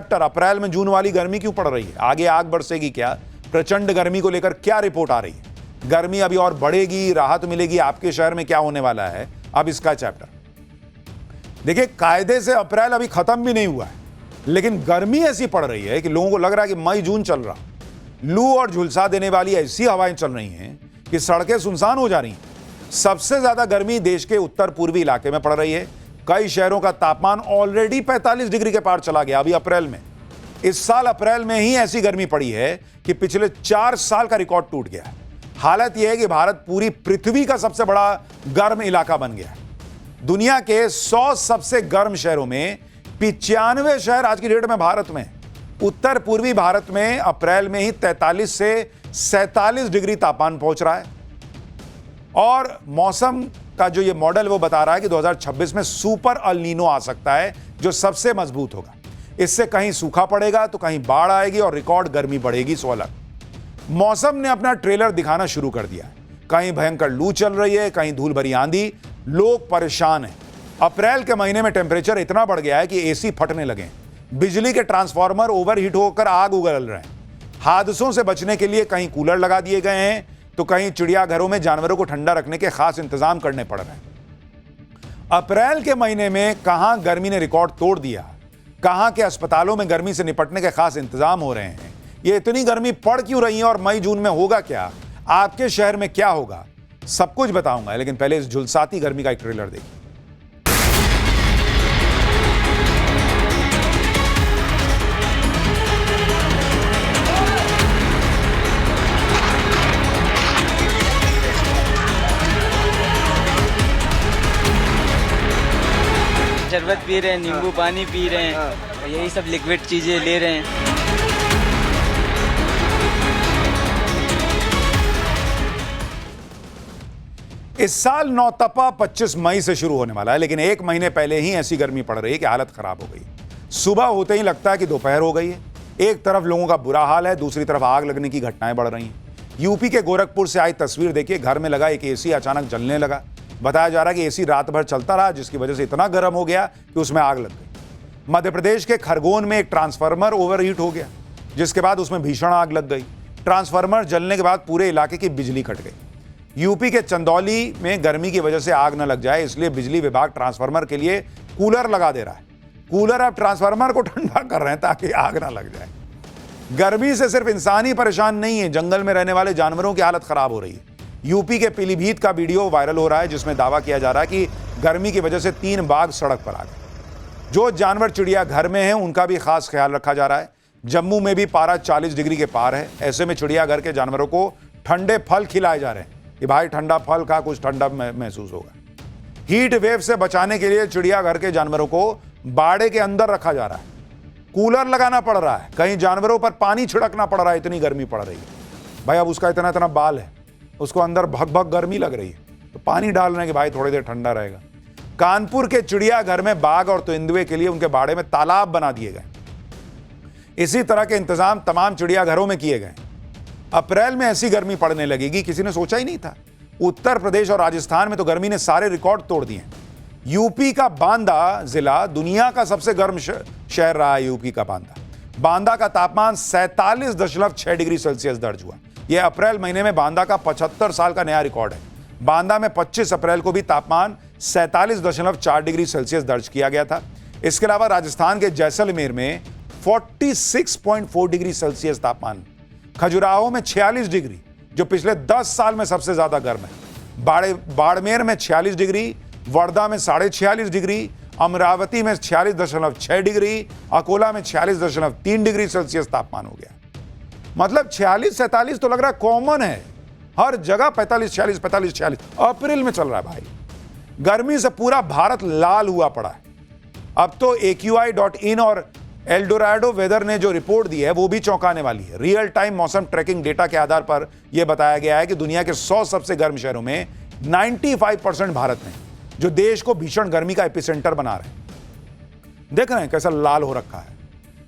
Chapter अप्रैल में जून वाली गर्मी क्यों पड़ रही है, आगे आग बरसेगी क्या, प्रचंड गर्मी को लेकर क्या रिपोर्ट आ रही है, गर्मी अभी और बढ़ेगी, राहत मिलेगी, आपके शहर में क्या होने वाला है, अब इसका चैप्टर देखिए। कायदे से अप्रैल अभी खत्म भी नहीं हुआ है, लेकिन गर्मी ऐसी पड़ रही है कि लोगों को लग रहा है कि मई जून चल रहा। लू और झुलसा देने वाली ऐसी हवाएं चल रही हैं कि सड़कें सुनसान हो जा रही हैं। सबसे ज्यादा गर्मी देश के उत्तर पूर्वी इलाके में पड़ रही है। कई शहरों का तापमान ऑलरेडी 45 डिग्री के पार चला गया अभी अप्रैल में। इस साल अप्रैल में ही ऐसी गर्मी पड़ी है कि पिछले 4 साल का रिकॉर्ड टूट गया है। हालत यह है कि भारत पूरी पृथ्वी का सबसे बड़ा गर्म इलाका बन गया है। दुनिया के 100 सबसे गर्म शहरों में 95 शहर आज की डेट में भारत में। उत्तर पूर्वी भारत में अप्रैल में ही 43 से 47 डिग्री तापमान पहुंच रहा है। और मौसम का जो ये मॉडल वो बता रहा है कि 2026 में सुपर अल नीनो आ सकता है, जो सबसे मजबूत होगा। इससे कहीं सूखा पड़ेगा तो कहीं बाढ़ आएगी और रिकॉर्ड गर्मी बढ़ेगी। 16 मौसम ने अपना ट्रेलर दिखाना शुरू कर दिया है। कहीं भयंकर लू चल रही है, कहीं धूल भरी आंधी, लोग परेशान हैं। अप्रैल के महीने में टेम्परेचर इतना बढ़ गया है कि एसी फटने लगे, बिजली के ट्रांसफार्मर ओवरहीट होकर आग उगल रहे हैं। हादसों से बचने के लिए कहीं कूलर लगा दिए गए हैं तो कहीं चिड़ियाघरों में जानवरों को ठंडा रखने के खास इंतजाम करने पड़ रहे हैं। अप्रैल के महीने में कहां गर्मी ने रिकॉर्ड तोड़ दिया, कहां के अस्पतालों में गर्मी से निपटने के खास इंतजाम हो रहे हैं, ये इतनी गर्मी पड़ क्यों रही है और मई जून में होगा क्या, आपके शहर में क्या होगा, सब कुछ बताऊंगा। लेकिन पहले इस झुलसाती गर्मी का एक ट्रेलर देखिए। शरबत पी रहे हैं, नींबू पानी पी रहे हैं, यही सब लिक्विड चीजें ले रहे हैं। इस साल नौतपा 25 मई से शुरू होने वाला है, लेकिन एक महीने पहले ही ऐसी गर्मी पड़ रही है कि हालत खराब हो गई। सुबह होते ही लगता है कि दोपहर हो गई है। एक तरफ लोगों का बुरा हाल है, दूसरी तरफ आग लगने की घटनाएं बढ़ रही हैं। यूपी के गोरखपुर से आई तस्वीर देखिए, घर में लगा एक एसी अचानक जलने लगा। बताया जा रहा है कि एसी रात भर चलता रहा, जिसकी वजह से इतना गर्म हो गया कि उसमें आग लग गई। मध्य प्रदेश के खरगोन में एक ट्रांसफार्मर ओवरहीट हो गया, जिसके बाद उसमें भीषण आग लग गई। ट्रांसफार्मर जलने के बाद पूरे इलाके की बिजली कट गई। यूपी के चंदौली में गर्मी की वजह से आग न लग जाए, इसलिए बिजली विभाग ट्रांसफार्मर के लिए कूलर लगा दे रहा है। कूलर अब ट्रांसफार्मर को ठंडा कर रहे हैं ताकि आग ना लग जाए। गर्मी से सिर्फ इंसान ही परेशान नहीं है, जंगल में रहने वाले जानवरों की हालत खराब हो रही है। यूपी के पीलीभीत का वीडियो वायरल हो रहा है, जिसमें दावा किया जा रहा है कि गर्मी की वजह से 3 बाघ सड़क पर आ गए। जो जानवर चिड़िया घर में हैं उनका भी खास ख्याल रखा जा रहा है। जम्मू में भी पारा 40 डिग्री के पार है। ऐसे में चिड़ियाघर के जानवरों को ठंडे फल खिलाए जा रहे हैं कि भाई ठंडा फल खा, कुछ ठंडा महसूस होगा। हीट वेव से बचाने के लिए चिड़ियाघर के जानवरों को बाड़े के अंदर रखा जा रहा है। कूलर लगाना पड़ रहा है, कहीं जानवरों पर पानी छिड़कना पड़ रहा है, इतनी गर्मी पड़ रही है। भाई अब उसका इतना बाल है, उसको अंदर भग भग गर्मी लग रही है, तो पानी डाल रहे हैं कि भाई थोड़ी देर ठंडा रहेगा। कानपुर के चिड़ियाघर में बाघ और तेंदुए के लिए उनके बाड़े में तालाब बना दिए गए। इसी तरह के इंतजाम तमाम चिड़ियाघरों में किए गए। अप्रैल में ऐसी गर्मी पड़ने लगेगी, किसी ने सोचा ही नहीं था। उत्तर प्रदेश और राजस्थान में तो गर्मी ने सारे रिकॉर्ड तोड़ दिए। यूपी का बांदा जिला दुनिया का सबसे गर्म शहर रहा है। यूपी का बांदा का तापमान 47.6 डिग्री सेल्सियस दर्ज हुआ। यह अप्रैल महीने में बांदा का 75 साल का नया रिकॉर्ड है। बांदा में 25 अप्रैल को भी तापमान 47.4 डिग्री सेल्सियस दर्ज किया गया था। इसके अलावा राजस्थान के जैसलमेर में 46.4 डिग्री सेल्सियस तापमान, खजुराहो में 46 डिग्री, जो पिछले 10 साल में सबसे ज्यादा गर्म है। बाड़मेर में 46 डिग्री, वर्धा में 46.5 डिग्री, अमरावती में 46.6 डिग्री, अकोला में 46.3 डिग्री सेल्सियस तापमान हो गया। मतलब 46-47 तो लग रहा है कॉमन है, हर जगह 45-46 अप्रैल में चल रहा है। भाई गर्मी से पूरा भारत लाल हुआ पड़ा है। अब तो AQI.in और एल्डोराडो वेदर ने जो रिपोर्ट दी है वो भी चौंकाने वाली है। रियल टाइम मौसम ट्रैकिंग डेटा के आधार पर यह बताया गया है कि दुनिया के 100 सबसे गर्म शहरों में 95% भारत में, जो देश को भीषण गर्मी का एपिसेंटर बना रहे हैं। देख रहे हैं कैसा लाल हो रखा है।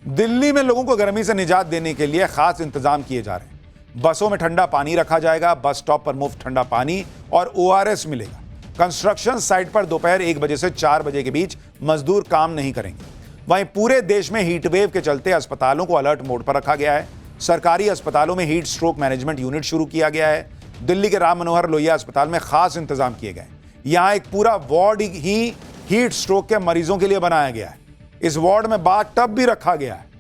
दिल्ली में लोगों को गर्मी से निजात देने के लिए खास इंतजाम किए जा रहे हैं। बसों में ठंडा पानी रखा जाएगा, बस स्टॉप पर मुफ्त ठंडा पानी और ORS मिलेगा। कंस्ट्रक्शन साइट पर दोपहर 1 बजे से 4 बजे के बीच मजदूर काम नहीं करेंगे। वहीं पूरे देश में हीट वेव के चलते अस्पतालों को अलर्ट मोड पर रखा गया है। सरकारी अस्पतालों में हीट स्ट्रोक मैनेजमेंट यूनिट शुरू किया गया है। दिल्ली के राम मनोहर लोहिया अस्पताल में खास इंतजाम किए गए। यहां एक पूरा वार्ड ही हीट स्ट्रोक के मरीजों के लिए बनाया गया है। इस वार्ड में बाथ टब भी रखा गया है।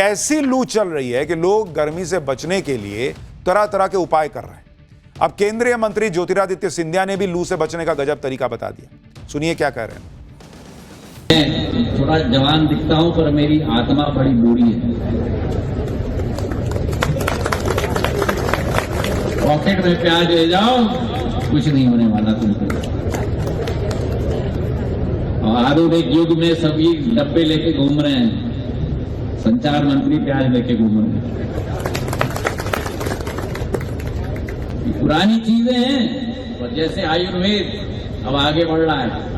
ऐसी लू चल रही है कि लोग गर्मी से बचने के लिए तरह तरह के उपाय कर रहे हैं। अब केंद्रीय मंत्री ज्योतिरादित्य सिंधिया ने भी लू से बचने का गजब तरीका बता दिया। सुनिए क्या कह रहे हैं। थोड़ा जवान दिखता हूं पर मेरी आत्मा बड़ी बूढ़ी है। पॉकेट में प्याज ले जाओ, कुछ नहीं होने वाला तुमको। और आधुनिक युग में सभी डब्बे लेके घूम रहे हैं। संचार मंत्री प्याज लेके घूम रहे हैं। ये पुरानी चीजें हैं, और जैसे आयुर्वेद अब आगे बढ़ रहा है,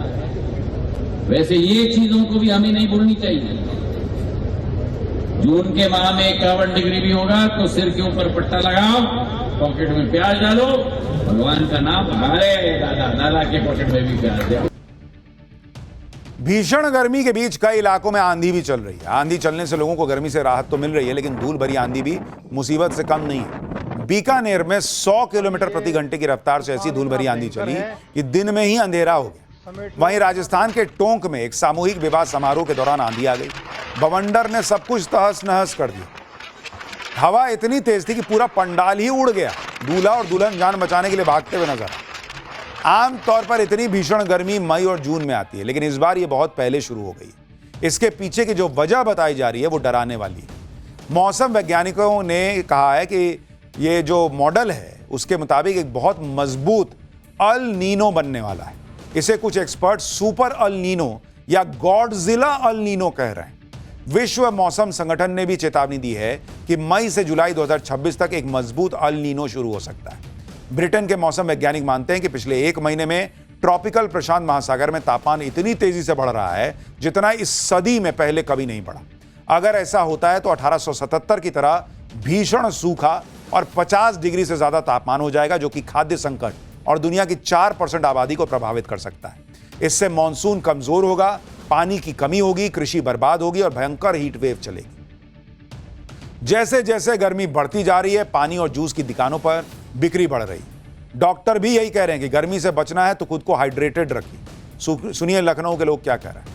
वैसे ये चीजों को भी हमें नहीं भूलनी चाहिए। जून के माह में 51 डिग्री भी होगा तो सिर के ऊपर पट्टा लगाओ, पॉकेट में प्याज डालो, भगवान का नाम हरे दादा दादा के पॉकेट में भी प्याज दो। भीषण गर्मी के बीच कई इलाकों में आंधी भी चल रही है। आंधी चलने से लोगों को गर्मी से राहत तो मिल रही है, लेकिन धूल भरी आंधी भी मुसीबत से कम नहीं है। बीकानेर में 100 किलोमीटर प्रति घंटे की रफ्तार से ऐसी धूल भरी आंधी चली कि दिन में ही अंधेरा हो गया। वहीं राजस्थान के टोंक में एक सामूहिक विवाह समारोह के दौरान आंधी आ गई। बवंडर ने सब कुछ तहस नहस कर दिया। हवा इतनी तेज थी कि पूरा पंडाल ही उड़ गया। दूल्हा और दुल्हन जान बचाने के लिए भागते हुए नजर आए। आमतौर पर इतनी भीषण गर्मी मई और जून में आती है, लेकिन इस बार यह बहुत पहले शुरू हो गई। इसके पीछे की जो वजह बताई जा रही है वो डराने वाली है। मौसम वैज्ञानिकों ने कहा है कि ये जो मॉडल है उसके मुताबिक एक बहुत मजबूत अल नीनो बनने वाला है। इसे कुछ एक्सपर्ट सुपर अल नीनो या गॉडजिला अल नीनो कह रहे हैं। विश्व मौसम संगठन ने भी चेतावनी दी है कि मई से जुलाई 2026 तक एक मजबूत अल नीनो शुरू हो सकता है। ब्रिटेन के मौसम वैज्ञानिक मानते हैं कि पिछले एक महीने में ट्रॉपिकल प्रशांत महासागर में तापमान इतनी तेजी से बढ़ रहा है जितना इस सदी में पहले कभी नहीं बढ़ा। अगर ऐसा होता है तो 1877 की तरह भीषण सूखा और 50 डिग्री से ज्यादा तापमान हो जाएगा, जो कि खाद्य संकट और दुनिया की 4% आबादी को प्रभावित कर सकता है। इससे मॉनसून कमजोर होगा, पानी की कमी होगी, कृषि बर्बाद होगी और भयंकर हीट वेव चलेगी। जैसे जैसे गर्मी बढ़ती जा रही है, पानी और जूस की दुकानों पर बिक्री बढ़ रही। डॉक्टर भी यही कह रहे हैं कि गर्मी से बचना है तो खुद को हाइड्रेटेड रखिए। सुनिए लखनऊ के लोग क्या कह रहे हैं।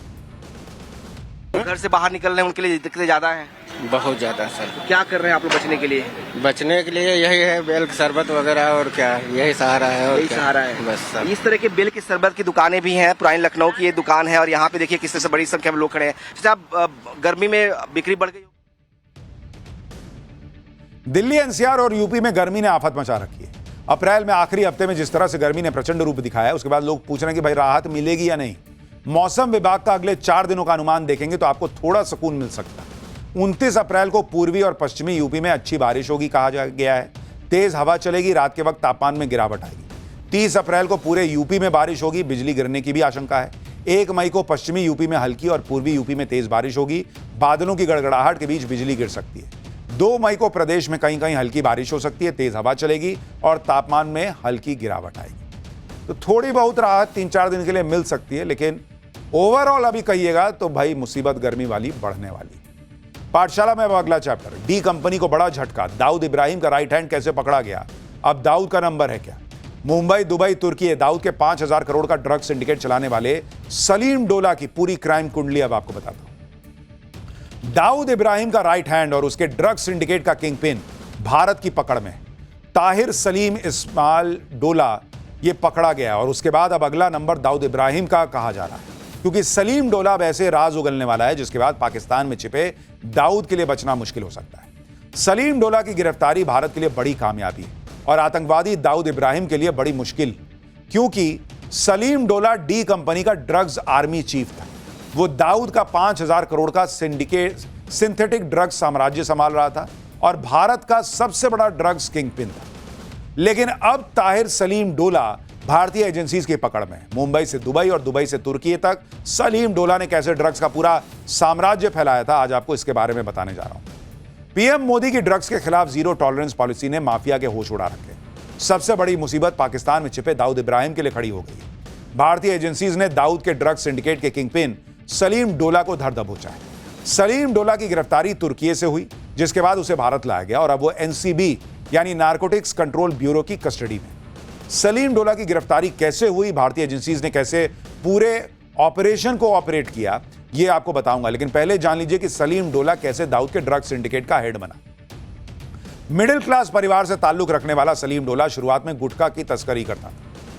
घर से बाहर निकल रहे हैं उनके लिए दिक्कतें ज्यादा हैं। बहुत ज्यादा सर। क्या कर रहे हैं आप लोग बचने के लिए? बचने के लिए यही है, बेल का शरबत वगैरह, और क्या यही सहारा है। और यही सहारा है बस सर। इस तरह के बेल के शरबत की दुकानें भी हैं। पुरानी लखनऊ की ये दुकान है और यहाँ पे देखिए किस तरह से बड़ी संख्या में लोग खड़े हैं। अच्छा, गर्मी में बिक्री बढ़ गई। दिल्ली, एनसीआर और यूपी में गर्मी ने आफत मचा रखी है। अप्रैल में आखिरी हफ्ते में जिस तरह से गर्मी ने प्रचंड रूप दिखाया है, उसके बाद लोग पूछ रहे हैं कि भाई राहत मिलेगी या नहीं। मौसम विभाग का अगले 4 दिनों का अनुमान देखेंगे तो आपको थोड़ा सुकून मिल सकता है। 29 अप्रैल को पूर्वी और पश्चिमी यूपी में अच्छी बारिश होगी कहा गया है। तेज हवा चलेगी, रात के वक्त तापमान में गिरावट आएगी। 30 अप्रैल को पूरे यूपी में बारिश होगी, बिजली गिरने की भी आशंका है। 1 मई को पश्चिमी यूपी में हल्की और पूर्वी यूपी में तेज बारिश होगी। बादलों की गड़गड़ाहट के बीच बिजली गिर सकती है। 2 मई को प्रदेश में कहीं कहीं हल्की बारिश हो सकती है, तेज हवा चलेगी और तापमान में हल्की गिरावट आएगी। तो थोड़ी बहुत राहत 3-4 दिन के लिए मिल सकती है, लेकिन ओवरऑल अभी कहिएगा तो भाई मुसीबत गर्मी वाली बढ़ने वाली। पाठशाला में अब अगला चैप्टर। डी कंपनी को बड़ा झटका। दाऊद इब्राहिम का राइट हैंड कैसे पकड़ा गया, अब दाऊद का नंबर है क्या? मुंबई, दुबई, तुर्की, दाऊद के 5000 करोड़ का ड्रग सिंडिकेट चलाने वाले सलीम डोला की पूरी क्राइम कुंडली अब आपको बताता हूं। दाऊद इब्राहिम का राइट हैंड और उसके ड्रग सिंडिकेट का किंगपिन भारत की पकड़ में। ताहिर सलीम इस्माइल डोला ये पकड़ा गया और उसके बाद अब अगला नंबर दाऊद इब्राहिम का कहा जा रहा है, क्योंकि सलीम डोला अब ऐसे राज उगलने वाला है जिसके बाद पाकिस्तान में छिपे दाऊद के लिए बचना मुश्किल हो सकता है। सलीम डोला की गिरफ्तारी भारत के लिए बड़ी कामयाबी है और आतंकवादी दाऊद इब्राहिम के लिए बड़ी मुश्किल, क्योंकि सलीम डोला डी कंपनी का ड्रग्स आर्मी चीफ था। वो दाऊद का 5000 करोड़ का सिंथेटिक ड्रग्स साम्राज्य संभाल रहा था और भारत का सबसे बड़ा ड्रग्स किंगपिन था। लेकिन अब ताहिर सलीम डोला भारतीय एजेंसीज की पकड़ में। मुंबई से दुबई और दुबई से तुर्की तक सलीम डोला ने कैसे ड्रग्स का पूरा साम्राज्य फैलाया था, आज आपको इसके बारे में बताने जा रहा हूं। पीएम मोदी की ड्रग्स के खिलाफ जीरो टॉलरेंस पॉलिसी ने माफिया के होश उड़ा रखे। सबसे बड़ी मुसीबत पाकिस्तान में छिपे दाऊद इब्राहिम के लिए खड़ी हो गई। भारतीय एजेंसीज ने दाऊद के ड्रग्स सिंडिकेट के किंगपिन सलीम डोला को धर दबोचा है। सलीम डोला की गिरफ्तारी तुर्की से हुई, जिसके बाद उसे भारत लाया गया और अब वो एनसीबी यानी नारकोटिक्स कंट्रोल ब्यूरो की कस्टडी में। सलीम डोला की गिरफ्तारी कैसे हुई, भारतीय एजेंसीज ने कैसे पूरे ऑपरेशन को ऑपरेट किया, ये आपको बताऊंगा। लेकिन पहले जान लीजिए कि सलीम डोला कैसे दाऊद के ड्रग सिंडिकेट का हेड बना। मिडिल क्लास परिवार से ताल्लुक रखने वाला सलीम डोला शुरुआत में गुटखा की तस्करी करता था।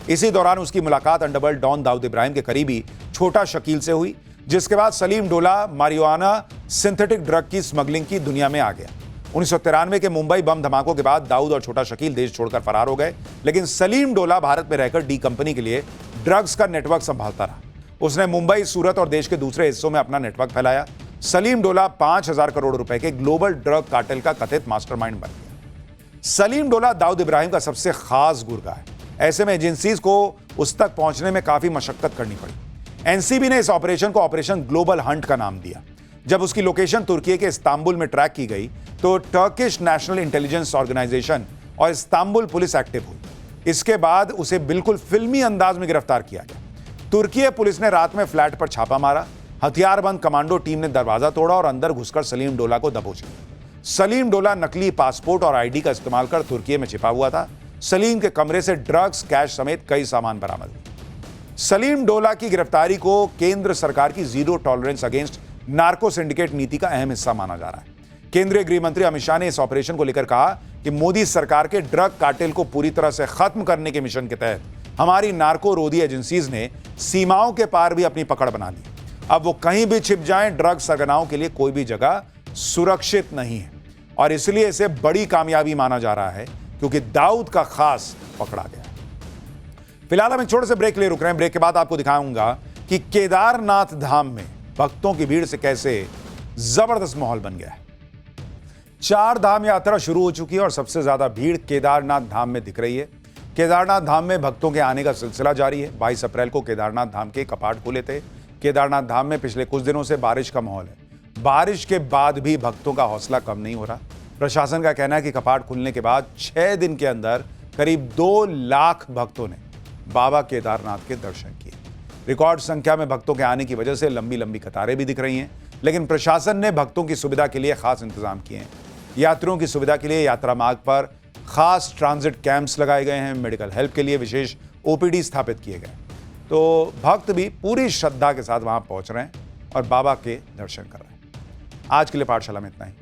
इसी दौरान उसकी मुलाकात अंडरवर्ल्ड डॉन दाऊद इब्राहिम के करीबी छोटा शकील से हुई, जिसके बाद सलीम डोला मारिजुआना सिंथेटिक ड्रग की स्मगलिंग की दुनिया में आ गया। 1993 के मुंबई बम धमाकों के बाद दाऊद और छोटा शकील देश छोड़कर फरार हो गए, लेकिन सलीम डोला भारत में रहकर डी कंपनी के लिए ड्रग्स का नेटवर्क संभालता रहा। उसने मुंबई, सूरत और देश के दूसरे हिस्सों में अपना नेटवर्क फैलाया। सलीम डोला 5,000 करोड़ रुपए के ग्लोबल ड्रग कार्टेल का कथित मास्टरमाइंड बन गया। सलीम डोला दाऊद इब्राहिम का सबसे खास गुर्गा है। ऐसे में एजेंसीज को उस तक पहुंचने में काफी मशक्कत करनी पड़ी। एनसीबी ने इस ऑपरेशन को ऑपरेशन ग्लोबल हंट का नाम दिया। जब उसकी लोकेशन तुर्की के इस्तांबुल में ट्रैक की गई तो टर्किश नेशनल इंटेलिजेंस ऑर्गेनाइजेशन और इस्तांबुल पुलिस एक्टिव हुई। इसके बाद उसे बिल्कुल फिल्मी अंदाज में गिरफ्तार किया गया। तुर्की पुलिस ने रात में फ्लैट पर छापा मारा। हथियारबंद कमांडो टीम ने दरवाजा तोड़ा और अंदर घुसकर सलीम डोला को दबोच लिया। सलीम डोला नकली पासपोर्ट और आईडी का इस्तेमाल कर तुर्की में छिपा हुआ था। सलीम के कमरे से ड्रग्स, कैश समेत कई सामान बरामद हुए। सलीम डोला की गिरफ्तारी को केंद्र सरकार की zero tolerance against narco syndicate नीति का अहम हिस्सा माना जा रहा है। केंद्रीय गृह मंत्री अमित शाह ने इस ऑपरेशन को लेकर कहा कि मोदी सरकार के ड्रग कार्टेल को पूरी तरह से खत्म करने के मिशन के तहत हमारी नार्को रोधी एजेंसीज ने सीमाओं के पार भी अपनी पकड़ बना ली। अब वो कहीं भी छिप जाएं, ड्रग सरगनाओं के लिए कोई भी जगह सुरक्षित नहीं है और इसलिए इसे बड़ी कामयाबी माना जा रहा है क्योंकि दाऊद का खास पकड़ा गया। फिलहाल हम एक छोटे से ब्रेक ले रुक रहे हैं। ब्रेक के बाद आपको दिखाऊंगा कि केदारनाथ धाम में भक्तों की भीड़ से कैसे जबरदस्त माहौल बन गया है। 4 धाम यात्रा शुरू हो चुकी है और सबसे ज्यादा भीड़ केदारनाथ धाम में दिख रही है। केदारनाथ धाम में भक्तों के आने का सिलसिला जारी है। 22 अप्रैल को केदारनाथ धाम के कपाट खुले थे। केदारनाथ धाम में पिछले कुछ दिनों से बारिश का माहौल है। बारिश के बाद भी भक्तों का हौसला कम नहीं हो रहा। प्रशासन का कहना है कि कपाट खुलने के बाद 6 दिन के अंदर करीब 2 लाख भक्तों ने बाबा केदारनाथ के दर्शन किए। रिकॉर्ड संख्या में भक्तों के आने की वजह से लंबी लंबी कतारें भी दिख रही हैं, लेकिन प्रशासन ने भक्तों की सुविधा के लिए खास इंतजाम किए हैं। यात्रियों की सुविधा के लिए यात्रा मार्ग पर खास ट्रांजिट कैंप्स लगाए गए हैं। मेडिकल हेल्प के लिए विशेष ओपीडी स्थापित किए गए। तो भक्त भी पूरी श्रद्धा के साथ वहां पहुंच रहे हैं और बाबा के दर्शन कर रहे हैं। आज के लिए पाठशाला में इतना ही।